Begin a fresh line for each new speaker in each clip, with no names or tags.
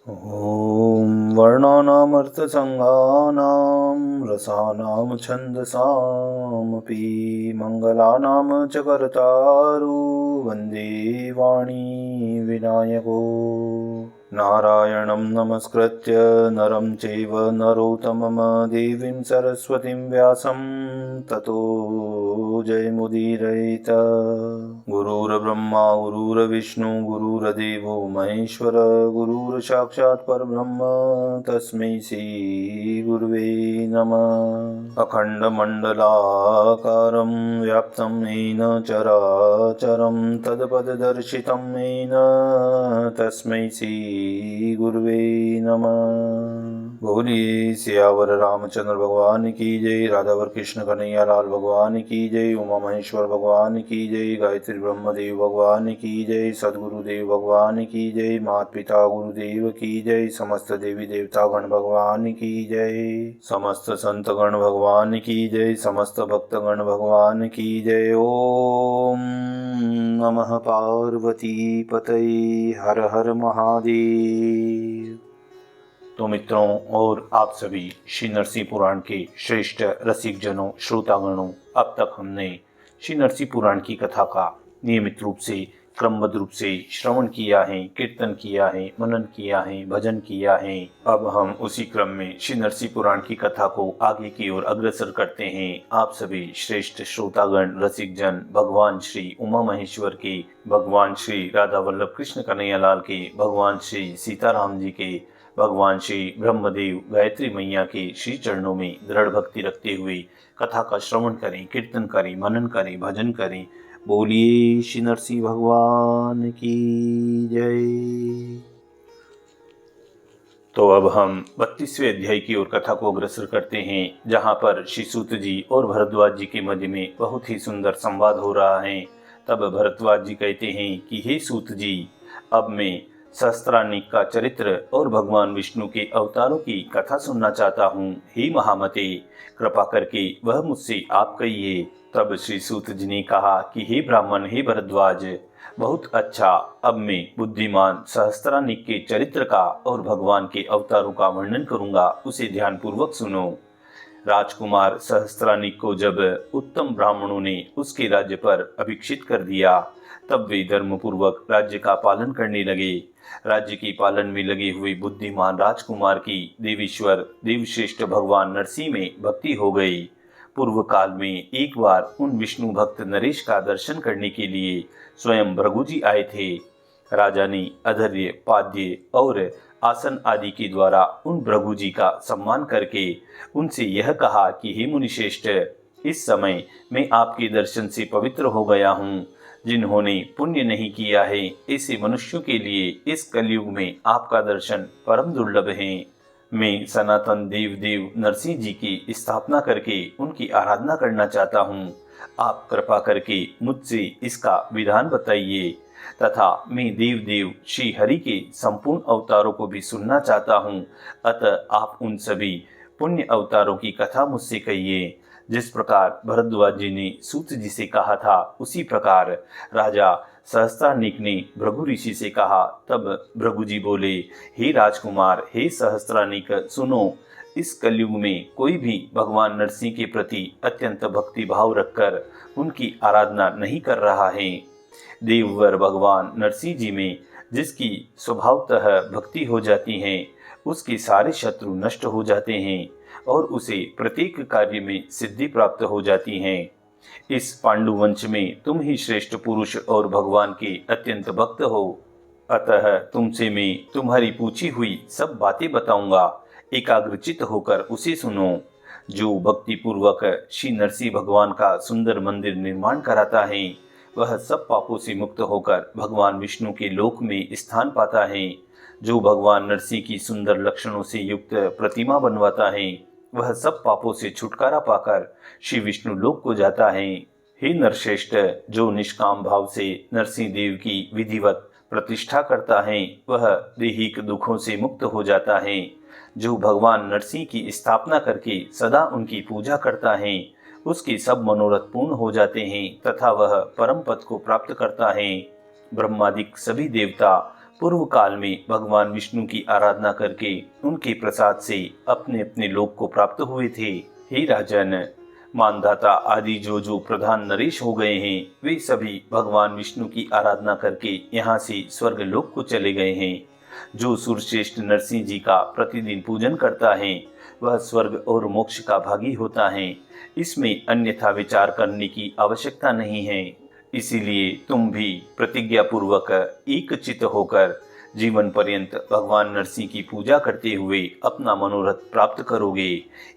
ॐ वर्णानामर्थसङ्घानां रसानां छन्दसामपि मङ्गलानां च कर्तारो वन्दे वाणी विनायको नारायणं नमस्कृत्य नरं चैव नरोत्तमं देवीं सरस्वतीं व्यासं ततो जयमुदीरयेत्। गुरुर्ब्रह्मा गुरुर्विष्णु गुरुर्देवो महेश्वर गुरुर्साक्षात् परब्रह्म तस्मै श्रीगुरुवे नमः। अखण्डमण्डलाकारं व्याप्तं येन चराचरं तत्पददर्शितं येन तस्मै श्रीगुरुवे नमः। बोलिए सियावर रामचंद्र भगवान की जय, राधावर कृष्ण कन्हैया लाल भगवान की जय, उमा महेश्वर भगवान की जय, गायत्री ब्रह्मदेव भगवान की जय, सद्गुरुदेव भगवान की जय, माता पिता गुरुदेव की जय, समस्त देवी देवता गण भगवान की जय, समस्त संत गण भगवान की जय, समस्त भक्त गण भगवान की जय। ओम नमः पार्वती पतये, हर हर महादेव। तो मित्रों और आप सभी श्री नरसिंह पुराण के श्रेष्ठ रसिक जनों श्रोतागणों, अब तक हमने श्री नरसिंह पुराण की कथा का नियमित रूप से क्रमबद्ध रूप से श्रवण किया है, कीर्तन किया है, मनन किया है, भजन किया है। अब हम उसी क्रम में श्री नरसिंह पुराण की कथा को आगे की ओर अग्रसर करते हैं। आप सभी श्रेष्ठ श्रोतागण रसिक जन भगवान श्री उमा महेश्वर के, भगवान श्री राधा वल्लभ कृष्ण कन्हैया लाल के, भगवान श्री सीताराम जी के, भगवान श्री ब्रह्मदेव गायत्री मैया के श्री चरणों में दृढ़ भक्ति रखते हुए कथा का श्रवण करें, कीर्तन करें, मनन करें, भजन करें। बोलिए श्री नरसिंह भगवान की जय। तो अब हम 32वें अध्याय की ओर कथा को अग्रसर करते हैं, जहाँ पर श्री सूत जी और भरद्वाज जी के मध्य में बहुत ही सुंदर संवाद हो रहा है। तब भरद्वाज जी कहते हैं कि हे सूत जी, अब मैं सहस्त्रानिक का चरित्र और भगवान विष्णु के अवतारों की कथा सुनना चाहता हूँ। हे महामते, कृपा करके वह मुझसे आप कहिए। तब श्री सूत जी ने कहा कि हे ब्राह्मण, हे भरद्वाज, बहुत अच्छा, अब मैं बुद्धिमान सहस्त्रानिक के चरित्र का और भगवान के अवतारों का वर्णन करूंगा, उसे ध्यान पूर्वक सुनो। राजकुमार सहस्त्रानिक को जब उत्तम ब्राह्मणों ने उसके राज्य पर अभिषिक्त कर दिया, तब वे धर्म पूर्वक राज्य का पालन करने लगे। राज्य के पालन में लगे हुए बुद्धिमान राजकुमार की देवीश्वर देवश्रेष्ठ भगवान नरसिंह में भक्ति हो गई। पूर्व काल में एक बार उन विष्णु भक्त नरेश का दर्शन करने के लिए स्वयं भृगु जी आए थे। राजा ने अधर्य, पाद्य और आसन आदि के द्वारा उन भृगु जी का सम्मान करके उनसे यह कहा कि हे मुनिश्रेष्ठ, इस समय मैं आपके दर्शन से पवित्र हो गया हूँ। जिन्होंने पुण्य नहीं किया है, ऐसे मनुष्यों के लिए इस कलयुग में आपका दर्शन परम दुर्लभ है। मैं सनातन देव नरसिंह जी की स्थापना करके उनकी आराधना करना चाहता हूँ। आप कृपा करके मुझसे इसका विधान बताइए, तथा मैं देव श्री हरि के संपूर्ण अवतारों को भी सुनना चाहता हूँ। अतः आप उन सभी पुण्य अवतारों की कथा मुझसे कहिए। जिस प्रकार भरद्वाज जी ने सूत जी से कहा था, उसी प्रकार राजा सहस्त्रानिक ने भृगु ऋषि से कहा। तब भृगु जी बोले, हे राजकुमार, हे सहस्त्रानिक, सुनो, इस कलयुग में कोई भी भगवान नरसिंह के प्रति अत्यंत भक्ति भाव रखकर उनकी आराधना नहीं कर रहा है। देववर भगवान नरसिंह जी में जिसकी स्वभावतः भक्ति हो जाती है, उसके सारे शत्रु नष्ट हो जाते हैं और उसे प्रत्येक कार्य में सिद्धि प्राप्त हो जाती है। इस पांडु वंश में तुम ही श्रेष्ठ पुरुष और भगवान के अत्यंत भक्त हो। अतः तुमसे मैं तुम्हारी पूछी हुई सब बातें बताऊंगा। एकाग्रचित होकर उसे सुनो। जो भक्ति पूर्वक श्री नरसिंह भगवान का सुंदर मंदिर निर्माण कराता है, वह सब पापों से मुक्त होकर भगवान विष्णु के लोक में स्थान पाता है। जो भगवान नरसिंह की सुंदर लक्षणों से युक्त प्रतिमा बनवाता है, वह सब पापों से छुटकारा पाकर श्री विष्णु लोक को जाता है। हे नरश्रेष्ठ, जो निष्काम भाव से नरसिंह देव की विधिवत प्रतिष्ठा करता है, वह दैहिक दुखों से मुक्त हो जाता है। जो भगवान नरसिंह की स्थापना करके सदा उनकी पूजा करता है, उसके सब मनोरथ पूर्ण हो जाते हैं तथा वह परम पद को प्राप्त करता है। ब्रह्मादिक सभी देवता पूर्व काल में भगवान विष्णु की आराधना करके उनके प्रसाद से अपने अपने लोक को प्राप्त हुए थे। हे राजन, मानधाता आदि जो प्रधान नरेश हो गए हैं, वे सभी भगवान विष्णु की आराधना करके यहाँ से स्वर्ग लोक को चले गए हैं। जो सूर्यश्रेष्ठ नरसिंह जी का प्रतिदिन पूजन करता है वह स्वर्ग और मोक्ष का भागी होता है। इसमें अन्यथा विचार करने की आवश्यकता नहीं है। इसीलिए तुम भी प्रतिज्ञा पूर्वक एक चित्त होकर जीवन पर्यंत भगवान नरसिंह की पूजा करते हुए अपना मनोरथ प्राप्त करोगे।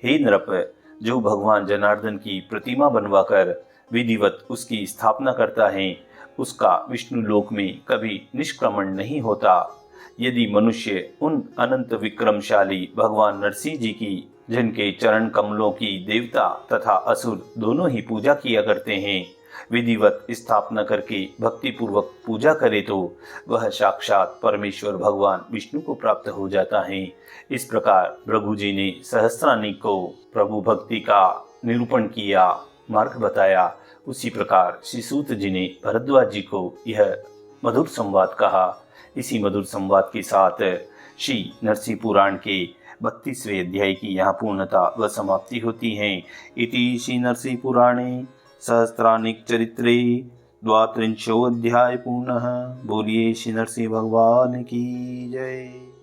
हे नृप, जो भगवान जनार्दन की प्रतिमा बनवाकर विधिवत उसकी स्थापना करता है, उसका विष्णु लोक में कभी निष्क्रमण नहीं होता। यदि मनुष्य उन अनंत विक्रमशाली भगवान नरसिंह जी की, जिनके चरण कमलों की देवता तथा असुर दोनों ही पूजा किया करते हैं, विधिवत स्थापना करके भक्ति पूर्वक पूजा करे तो वह साक्षात परमेश्वर भगवान विष्णु को प्राप्त हो जाता है। इस प्रकार भृगु जी ने सहस्त्रानिक को प्रभु भक्ति का निरूपण किया, मार्ग बताया। उसी प्रकार श्री सूत जी ने भरद्वाज जी को यह मधुर संवाद कहा। इसी मधुर संवाद के साथ श्री नरसिंह पुराण के 32वें अध्याय की यहाँ पूर्णता व समाप्ति होती है। इति श्री नरसिंह पुराणे सहस्त्रानिक चरित्रे 32 अध्याय पूर्णः। बोलिए श्री नरसिंह भगवान की जय।